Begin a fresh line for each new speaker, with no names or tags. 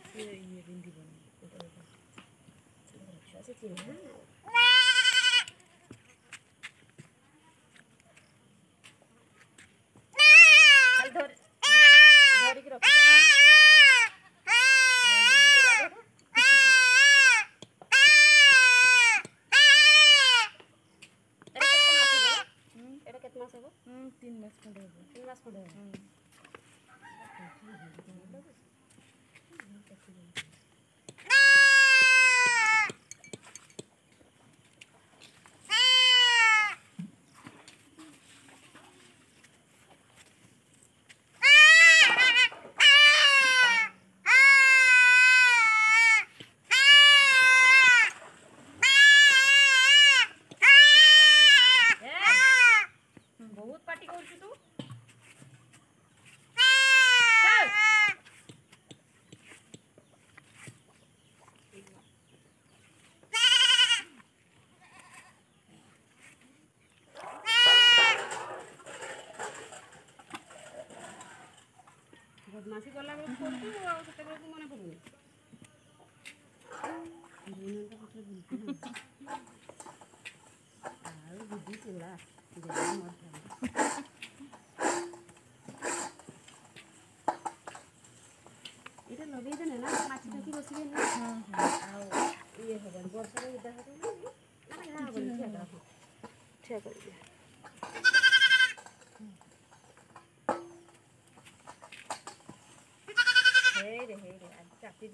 ସେ ଇଏ ବିନ୍ଧିବନି ସେ ଚିହ୍ନା ଧରିକି ରଖ କେତେ ମାସ ହେବ? 3 ମାସ ଖଣ୍ଡେ ହେବ। 3 ମାସ ଖଣ୍ଡେ ହେବ। बहुत पार्टी करछु तू बदमाशी गला बेलू करछु और सेते बेलू मने पड़ुनी आउ बुद्धि चिला এটা লগাই দেন না মাছি টাকি বসিবে না আর ইয়ে হবে বর্ষার ইদা হবে না না হবে ঠিক আছে হে রে আজ চাকরি